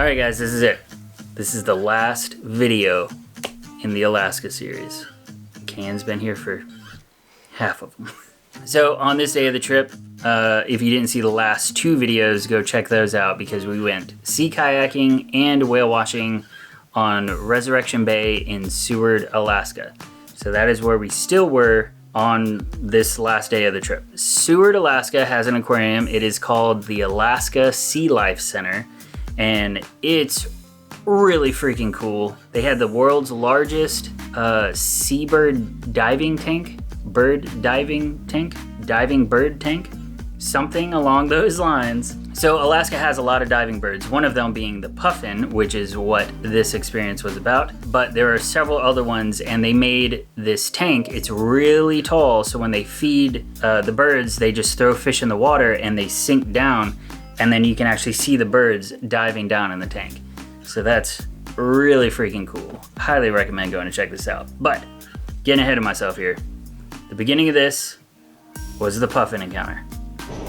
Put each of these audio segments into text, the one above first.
Alright guys, this is it. This is the last video in the Alaska series. Can's been here for half of them. So on this day of the trip, if you didn't see the last two videos, go check those out because we went sea kayaking and whale watching on Resurrection Bay in Seward, Alaska. So that is where we still were on this last day of the trip. Seward, Alaska has an aquarium. It is called the Alaska Sea Life Center, and it's really freaking cool. They had the world's largest seabird diving tank, diving bird tank, something along those lines. So Alaska has a lot of diving birds, one of them being the puffin, which is what this experience was about. But there are several other ones, and they made this tank. It's really tall, so when they feed the birds, they just throw fish in the water and they sink down, and then you can actually see the birds diving down in the tank. So that's really freaking cool. Highly recommend going to check this out. But getting ahead of myself here. The beginning of this was the puffin encounter.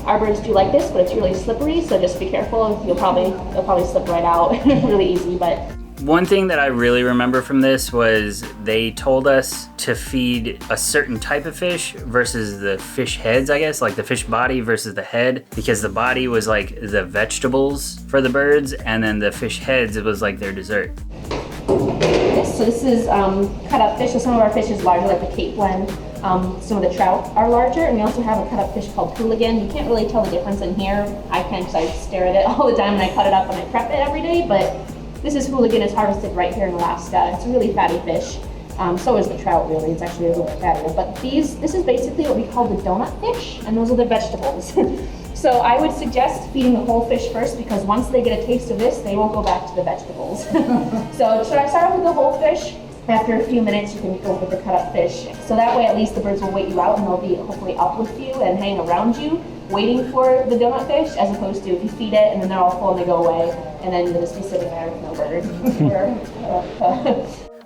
Our birds do like this, but it's really slippery, so just be careful. They'll probably slip right out really easy. But one thing that I really remember from this was they told us to feed a certain type of fish versus the fish heads, I guess, like the fish body versus the head, because the body was like the vegetables for the birds, and then the fish heads, it was like their dessert. Yes, so this is cut up fish. So some of our fish is larger, like the Cape blend. Some of the trout are larger, and we also have a cut up fish called hooligan. You can't really tell the difference in here. I can because I stare at it all the time and I cut it up and I prep it every day, but this is hooligan. It's harvested right here in Alaska. It's a really fatty fish. So is the trout, really. It's actually a little bit fattier. But this is basically what we call the donut fish, and those are the vegetables. So I would suggest feeding the whole fish first, because once they get a taste of this, they won't go back to the vegetables. So should I start off with the whole fish? After a few minutes, you can go with the cut up fish. So that way, at least the birds will wait you out, and they'll be hopefully up with you and hang around you, waiting for the donut fish, as opposed to if you feed it and then they're all full and they go away, and then you'll just be sitting there with no bird.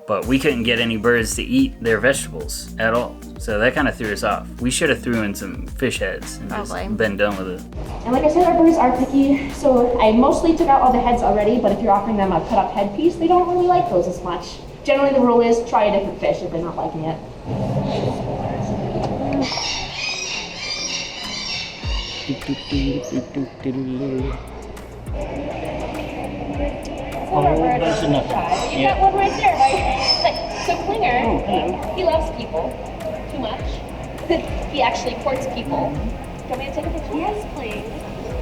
But we couldn't get any birds to eat their vegetables at all. So that kind of threw us off. We should have threw in some fish heads and just been done with it. And like I said, our birds are picky, so I mostly took out all the heads already, but if you're offering them a cut up head piece, they don't really like those as much. Generally the rule is try a different fish if they're not liking it. That's enough. You got one right there, right? So Klinger, he loves people too much. He actually courts people. Do you want me to take a picture? Yes, please.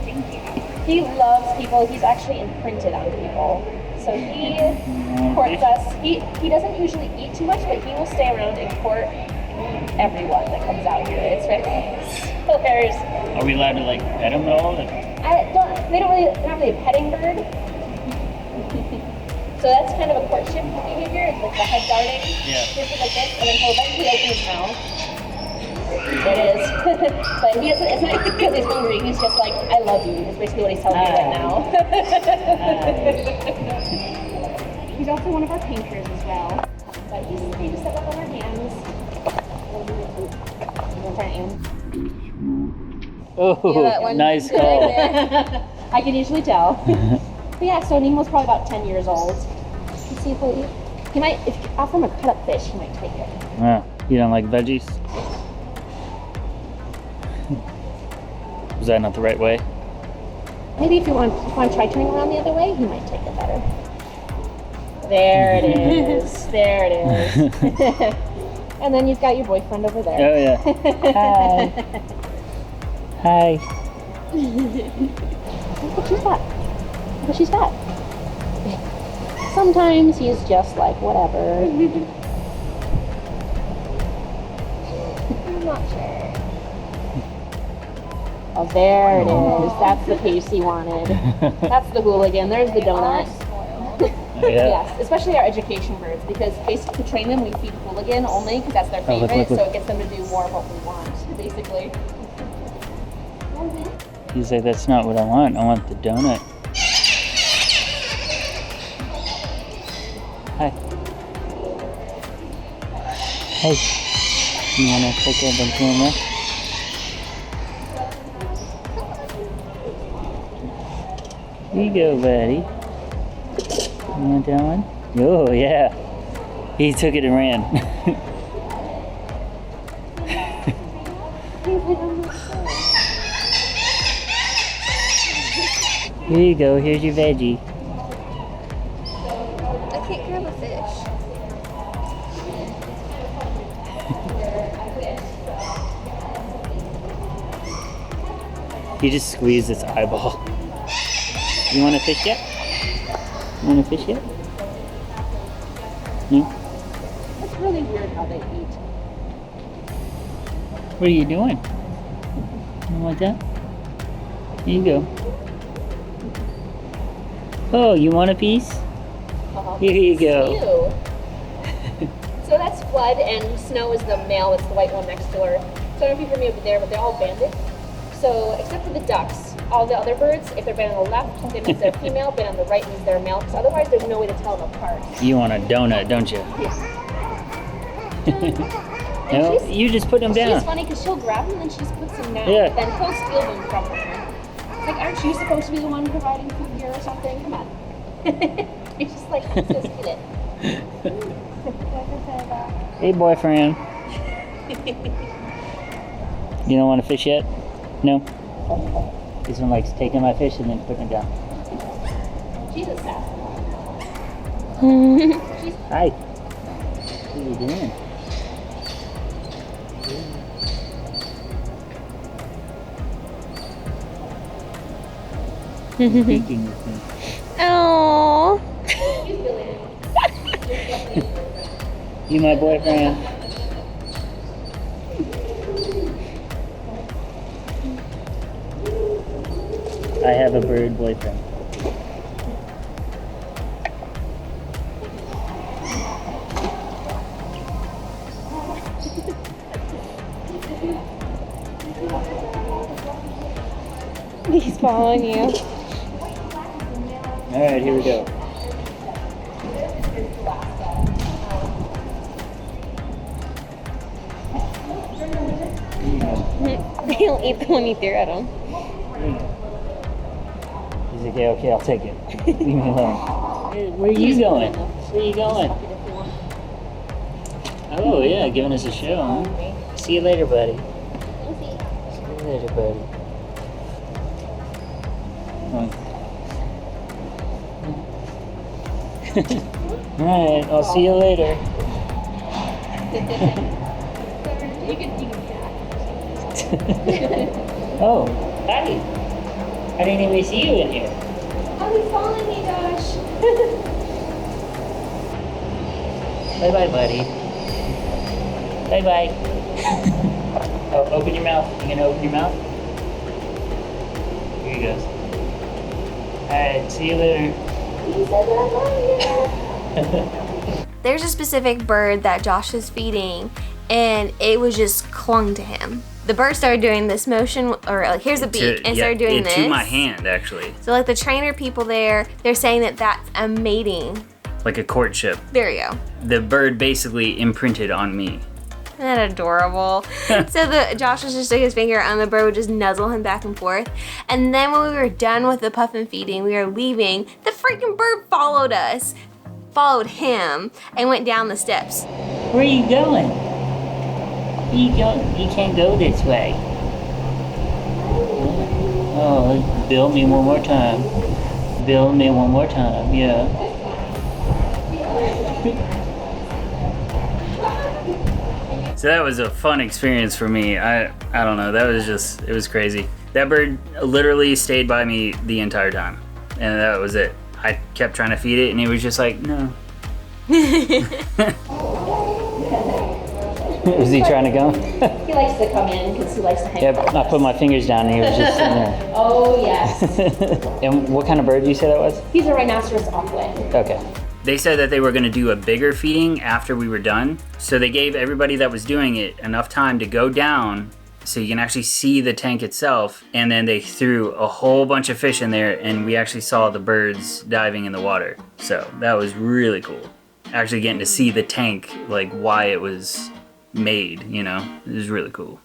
Thank you. He loves people. He's actually imprinted on people. So he courts us. He doesn't usually eat too much, but he will stay around and court everyone that comes out here. It's hilarious. Are we allowed to like pet them at all? They're not really a petting bird. So that's kind of a courtship behavior. It's like the head darting. Yeah. Just like this, and then he'll eventually open his mouth. It is. But he doesn't, it's not because he's hungry. He's just like, I love you. It's basically what he's telling me right now. He's also one of our painters as well. But he's free to step up on our hands. Oh, nice call. I can usually tell. But yeah, so Nemo's probably about 10 years old. Let's see if he might, if you offer him a cut up fish, he might take it. You don't like veggies? Was that not the right way? Maybe if you want to try turning around the other way, he might take it better. There it is. There it is. And then you've got your boyfriend over there. Oh yeah. Hi. Hi. Look what she's got. Look what she's got. Sometimes he's just like, whatever. I'm not sure. Oh, there it is. That's the piece he wanted. That's the hooligan. There's the donut. Yes, especially our education birds, because basically to train them, we feed hooligan only because that's their favorite, so it gets them to do more of what we want, basically. He's like, that's not what I want. I want the donut. Hi. Hey. You want to take a banana? Here you go, buddy. You want that one? Oh, yeah. He took it and ran. Here you go. Here's your veggie. I can't grab a fish. You just squeezed its eyeball. You want a fish yet? You want a fish yet? No? It's really weird how they eat. What are you doing? You want that? Here you go. Oh, you want a piece? Here you go. Ew. So that's Flood, and Snow is the male. It's the white one next to her. So I don't know if you're familiar with there, but they're all banded. So except for the ducks, all the other birds, if they're banded on the left, that means they're female. Banded on the right means they're male. Because otherwise, there's no way to tell them apart. You want a donut, don't you? Yeah. No, you just put them down. She's funny because she'll grab them and she just puts them down. Yeah. Then he'll steal them from her. It's like, aren't you supposed to be the one providing food here or something? Come on. He's just like, let's just get it. Hey, boyfriend. You don't want to fish yet? No? This one likes taking my fish and then putting it down. She's a sass. Hi. What are you doing? Speaking with me. Oh. You my boyfriend. I have a bird boyfriend. He's following you. All right, here we go. He'll eat the one you threw at him. He's like, yeah, okay, I'll take it. Leave me alone. Where are you going? Where are you going? Oh, yeah, giving us a show, huh? See you later, buddy. See you later, buddy. Alright, I'll see you later. Oh, hi. I didn't even see you in here. Oh, he's following me, Josh. Bye-bye, buddy. Bye-bye. Oh, open your mouth. You gonna open your mouth? Here he goes. Alright, see you later. He said that I love you. There's a specific bird that Josh is feeding, and it was just clung to him. The bird started doing this motion, or like, here's a beak, and started doing this. To my hand, actually. So like the trainer people there, they're saying that that's a mating. Like a courtship. There you go. The bird basically imprinted on me. Isn't that adorable? So Josh was just stick his finger and the bird would just nuzzle him back and forth. And then when we were done with the puffin feeding, we were leaving, the freaking bird followed us, followed him, and went down the steps. Where are you going? You can't go this way. Oh, bill me one more time. Bill me one more time, yeah. So that was a fun experience for me. I don't know, that was just, it was crazy. That bird literally stayed by me the entire time. And that was it. I kept trying to feed it and it was just like, no. Was he trying to go? He likes to come in because he likes to hang Yep, out. I put my fingers down and he was just sitting there. Oh, yes. And what kind of bird did you say that was? He's a rhinoceros auklet. Okay. They said that they were going to do a bigger feeding after we were done. So they gave everybody that was doing it enough time to go down so you can actually see the tank itself. And then they threw a whole bunch of fish in there and we actually saw the birds diving in the water. So that was really cool. Actually getting to see the tank, like why it was made, you know? It was really cool.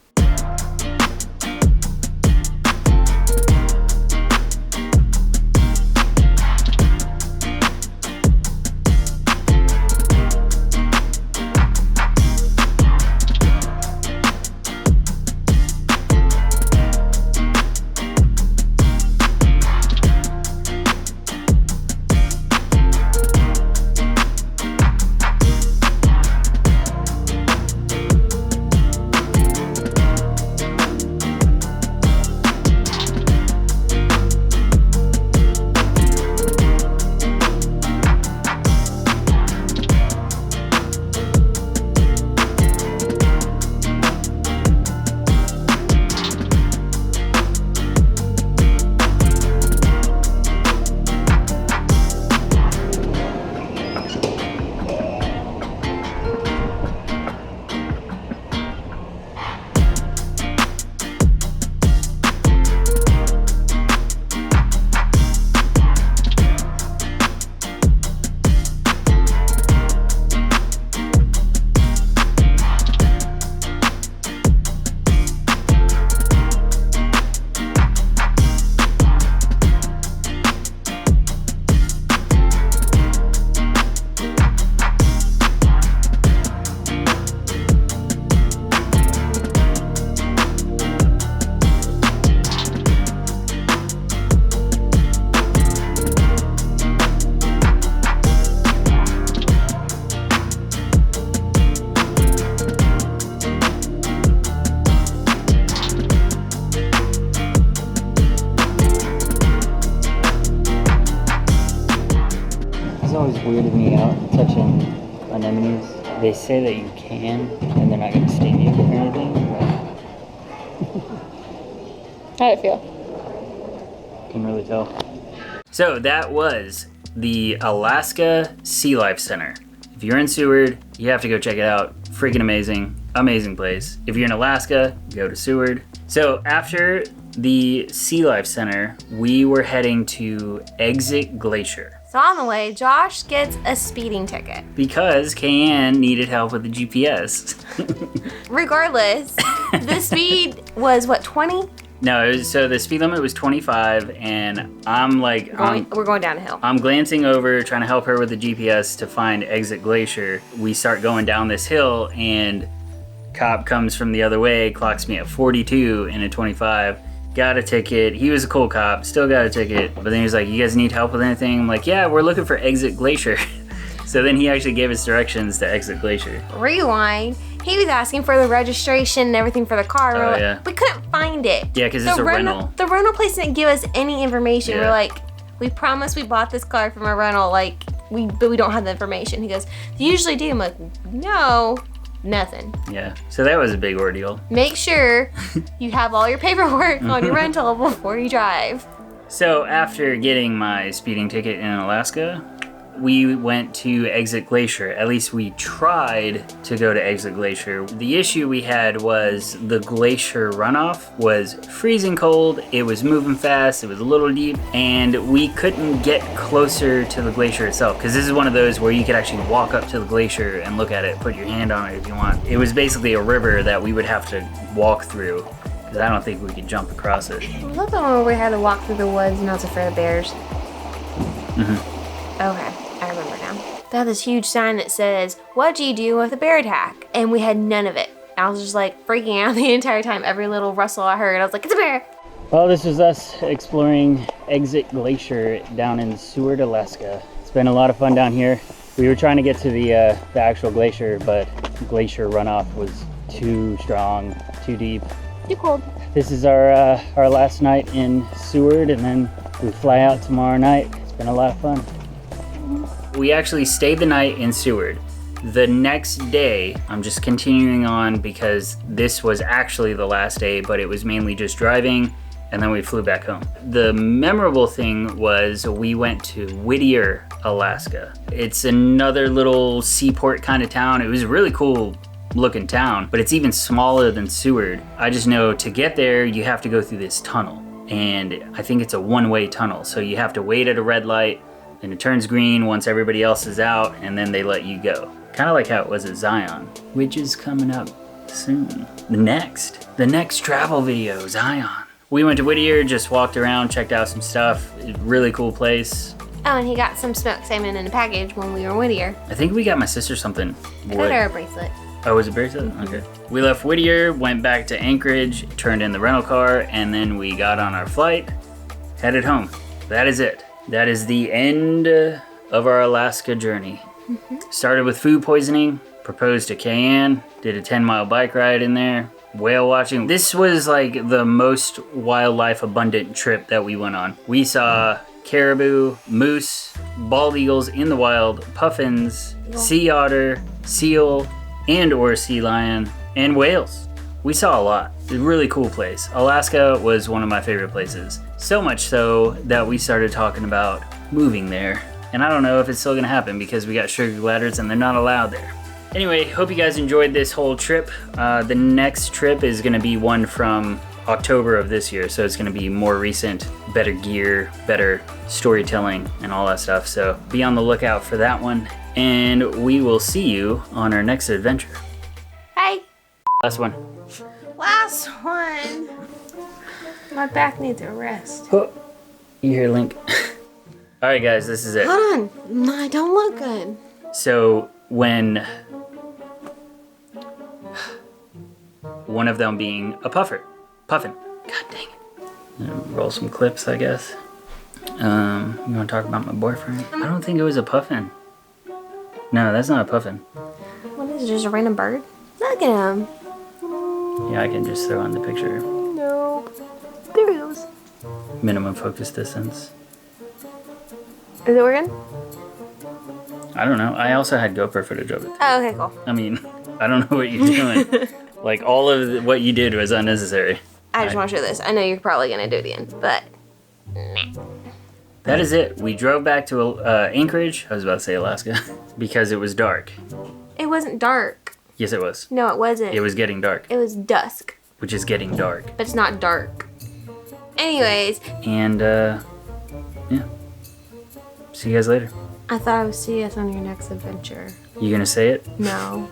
touching anemones. They say that you can, and they're not going to sting you or anything. How'd it feel? Can really tell. So that was the Alaska Sea Life Center. If you're in Seward, you have to go check it out. Freaking amazing. Amazing place. If you're in Alaska, go to Seward. So after the Sea Life Center, we were heading to Exit Glacier. So on the way, Josh gets a speeding ticket. Because Kayanne needed help with the GPS. Regardless, the speed was what, 20? No, so the speed limit was 25, and I'm like, We're going down a hill. I'm glancing over, trying to help her with the GPS to find Exit Glacier. We start going down this hill, and cop comes from the other way, clocks me at 42 in a 25. Got a ticket. He was a cool cop, still got a ticket. But then he was like, you guys need help with anything? I'm like, yeah, we're looking for Exit Glacier. So then he actually gave us directions to Exit Glacier. Rewind. He was asking for the registration and everything for the car. Oh, yeah. We couldn't find it. Yeah, because it's a rental. The rental place didn't give us any information. Yeah. We're like, we promised we bought this car from a rental, but we don't have the information. He goes, they usually do. I'm like, no, nothing. Yeah, so that was a big ordeal. Make sure you have all your paperwork on your rental before you drive. So after getting my speeding ticket in Alaska, we went to Exit Glacier. At least we tried to go to Exit Glacier. The issue we had was the glacier runoff was freezing cold, it was moving fast, it was a little deep, and we couldn't get closer to the glacier itself, because this is one of those where you could actually walk up to the glacier and look at it, put your hand on it if you want. It was basically a river that we would have to walk through, because I don't think we could jump across it. Was that the one where we had to walk through the woods and I was afraid of bears? Mm-hmm. Okay. I remember now. They had this huge sign that says, what do you do with a bear attack? And we had none of it. I was just like freaking out the entire time. Every little rustle I heard, I was like, it's a bear. Well, this was us exploring Exit Glacier down in Seward, Alaska. It's been a lot of fun down here. We were trying to get to the actual glacier, but glacier runoff was too strong, too deep. Too cold. This is our last night in Seward, and then we fly out tomorrow night. It's been a lot of fun. We actually stayed the night in Seward. The next day, I'm just continuing on because this was actually the last day, but it was mainly just driving, and then we flew back home. The memorable thing was we went to Whittier, Alaska. It's another little seaport kind of town. It was a really cool looking town, but it's even smaller than Seward. I just know to get there, you have to go through this tunnel, and I think it's a one-way tunnel, so you have to wait at a red light, and it turns green once everybody else is out, and then they let you go. Kind of like how it was at Zion, which is coming up soon. The next travel video, Zion. We went to Whittier, just walked around, checked out some stuff. Really cool place. Oh, and he got some smoked salmon in a package when we were in Whittier. I think we got my sister something. I got her a bracelet. Oh, was it bracelet? Okay. We left Whittier, went back to Anchorage, turned in the rental car, and then we got on our flight, headed home. That is it. That is the end of our Alaska journey. Started with food poisoning, proposed to Kayanne, did a 10-mile bike ride in there, whale watching. This was like the most wildlife abundant trip that we went on. We saw caribou, moose, bald eagles in the wild, puffins, sea otter, seal, and/or sea lion, and whales. We saw a lot. It's a really cool place. Alaska was one of my favorite places. So much so that we started talking about moving there. And I don't know if it's still gonna happen because we got sugar gliders and they're not allowed there. Anyway, hope you guys enjoyed this whole trip. The next trip is gonna be one from October of this year. So it's gonna be more recent, better gear, better storytelling and all that stuff. So be on the lookout for that one. And we will see you on our next adventure. Bye. Last one. Last one. My back needs a rest. Oh, you hear Link. All right, guys, this is it. Hold on. No, I don't look good. So when one of them being a puffin. God dang it. Roll some clips, I guess. You want to talk about my boyfriend? I don't think it was a puffin. No, that's not a puffin. What is it? Just a random bird? Look at him. Yeah, I can just throw on the picture. No. There he goes. Minimum focus distance. Is it working? I don't know. I also had GoPro footage of it. Oh, okay, cool. I mean, I don't know what you're doing. Like, all of what you did was unnecessary. I just want to show this. I know you're probably going to do it again, but nah. That is it. We drove back to Anchorage. I was about to say Alaska. Because it was dark. It wasn't dark. Yes, it was. No, it wasn't. It was getting dark. It was dusk. Which is getting dark. But it's not dark. Anyways. And, yeah. See you guys later. I thought I would see us on your next adventure. You gonna say it? No.